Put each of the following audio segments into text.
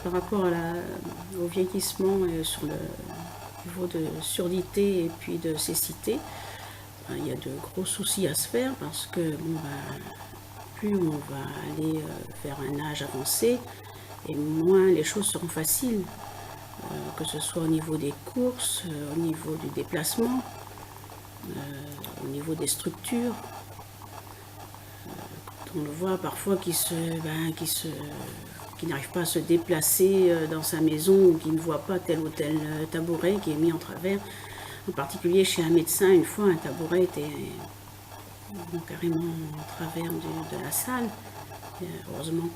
par rapport au vieillissement sur le niveau de surdité et puis de cécité, il y a de gros soucis à se faire parce que plus on va aller vers un âge avancé et moins les choses seront faciles, que ce soit au niveau des courses, au niveau du déplacement, au niveau des structures. On le voit parfois qui n'arrive pas à se déplacer dans sa maison ou qui ne voit pas tel ou tel tabouret qui est mis en travers. En particulier chez un médecin, une fois un tabouret était carrément en travers de la salle. Et heureusement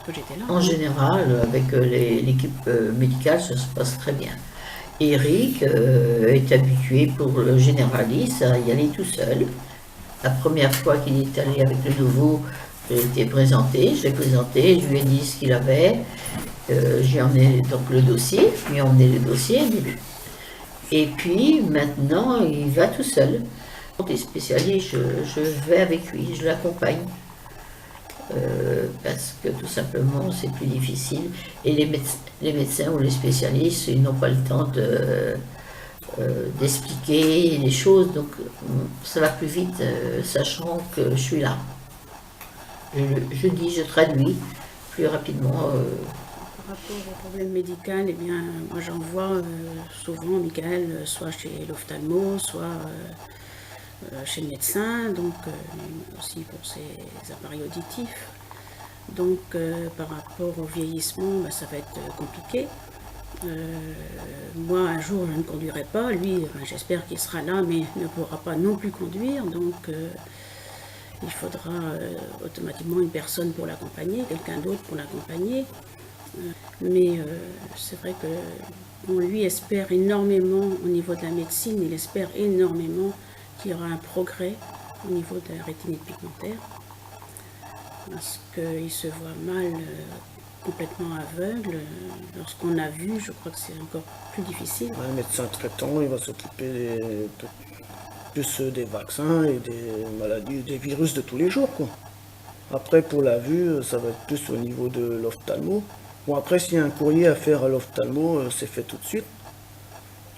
que j'étais là. En général, avec l'équipe médicale, ça se passe très bien. Eric est habitué pour le généraliste à y aller tout seul. La première fois qu'il est allé avec le nouveau, je l'ai présenté, je lui ai dit ce qu'il avait. J'ai emmené donc le dossier, je lui ai emmené le dossier. Et puis maintenant, il va tout seul. Quand il est spécialiste, je vais avec lui, je l'accompagne. Parce que tout simplement c'est plus difficile. Et les médecins ou les spécialistes, ils n'ont pas le temps d'expliquer les choses, donc ça va plus vite, sachant que je suis là. Je traduis plus rapidement. Par rapport au problème médical, eh bien, moi j'envoie souvent Michael soit chez l'ophtalmo, soit chez le médecin, donc aussi pour ses appareils auditifs. Donc par rapport au vieillissement, ça va être compliqué. Moi, un jour, je ne conduirai pas. Lui, j'espère qu'il sera là, mais ne pourra pas non plus conduire. Donc, il faudra automatiquement une personne pour l'accompagner, quelqu'un d'autre pour l'accompagner. Mais c'est vrai que lui espère énormément au niveau de la médecine. Il espère énormément qu'il y aura un progrès au niveau de la rétinite pigmentaire. Parce qu'il se voit mal complètement aveugle. Lorsqu'on a vu, je crois que c'est encore plus difficile. Un médecin traitant, il va s'occuper plus des vaccins et des maladies, des virus de tous les jours, quoi. Après, pour la vue, ça va être plus au niveau de l'ophtalmo. Bon, après, s'il y a un courrier à faire à l'ophtalmo, c'est fait tout de suite.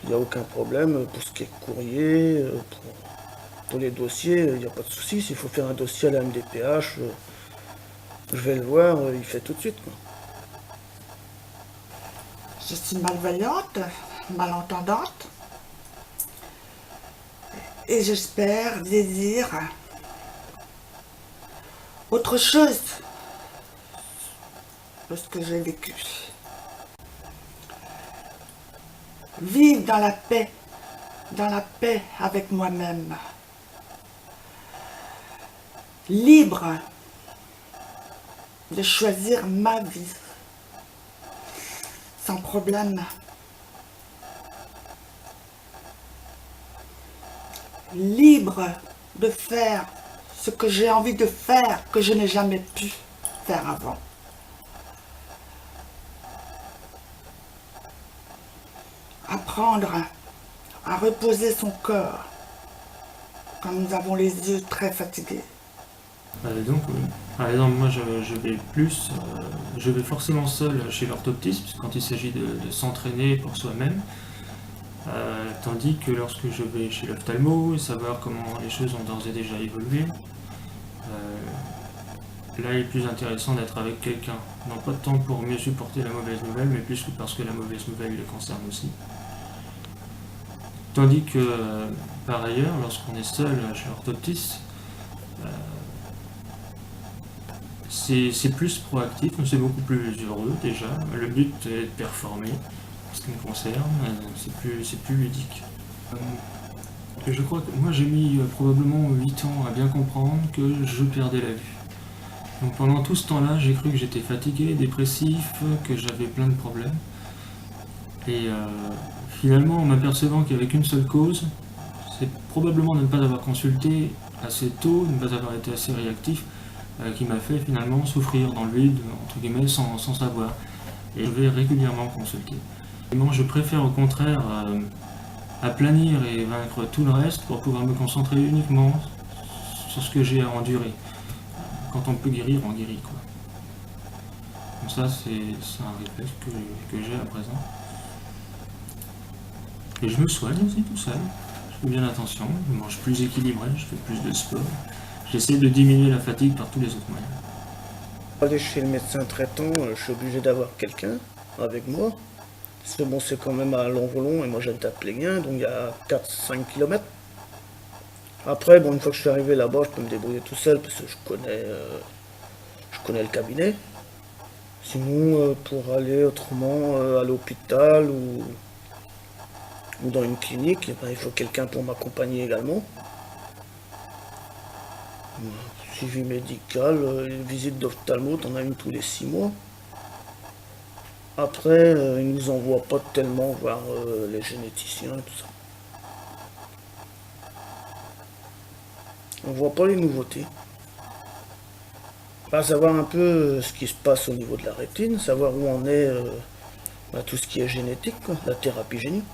Il n'y a aucun problème pour ce qui est courrier, pour les dossiers, il n'y a pas de souci. S'il faut faire un dossier à la MDPH, je vais le voir, il fait tout de suite, quoi. Je suis malvoyante, malentendante, et j'espère, désire autre chose que ce que j'ai vécu. Vivre dans la paix avec moi-même, libre de choisir ma vie, sans problème. Libre de faire ce que j'ai envie de faire, que je n'ai jamais pu faire avant. Apprendre à reposer son corps quand nous avons les yeux très fatigués. Donc, par exemple, moi je vais forcément seul chez l'orthoptiste, quand il s'agit de s'entraîner pour soi-même, tandis que lorsque je vais chez l'ophtalmo, savoir comment les choses ont d'ores et déjà évolué, là il est plus intéressant d'être avec quelqu'un, non pas tant pour mieux supporter la mauvaise nouvelle, mais plus parce que la mauvaise nouvelle le concerne aussi. Tandis que, par ailleurs, lorsqu'on est seul chez l'orthoptiste, c'est plus proactif, c'est beaucoup plus heureux déjà. Le but est de performer, en ce qui me concerne, c'est plus ludique. Je crois que moi j'ai mis probablement 8 ans à bien comprendre que je perdais la vue. Donc pendant tout ce temps-là, j'ai cru que j'étais fatigué, dépressif, que j'avais plein de problèmes. Et finalement, en m'apercevant qu'il n'y avait qu'une seule cause, c'est probablement de ne pas avoir consulté assez tôt, de ne pas avoir été assez réactif, qui m'a fait finalement souffrir dans le vide, entre guillemets, sans savoir. Et je vais régulièrement consulter. Je préfère au contraire aplanir et vaincre tout le reste pour pouvoir me concentrer uniquement sur ce que j'ai à endurer. Quand on peut guérir, on guérit, quoi. Comme ça, c'est un réflexe que j'ai à présent. Et je me soigne aussi tout seul. Je fais bien attention, je mange plus équilibré, je fais plus de sport. J'essaie de diminuer la fatigue par tous les autres moyens. Pour aller chez le médecin traitant, je suis obligé d'avoir quelqu'un avec moi. C'est bon, c'est quand même à Longvolon et moi j'habite à Pléguin, donc il y a 4-5 km. Après, bon, une fois que je suis arrivé là-bas, je peux me débrouiller tout seul parce que je connais le cabinet. Sinon, pour aller autrement à l'hôpital ou dans une clinique, eh ben, il faut quelqu'un pour m'accompagner également. Suivi médical, une visite d'ophtalmo, t'en as une tous les 6 mois. Après, ils nous envoient pas tellement voir les généticiens et tout ça. On voit pas les nouveautés. Pas savoir un peu ce qui se passe au niveau de la rétine, savoir où en est tout ce qui est génétique, quoi, la thérapie génique.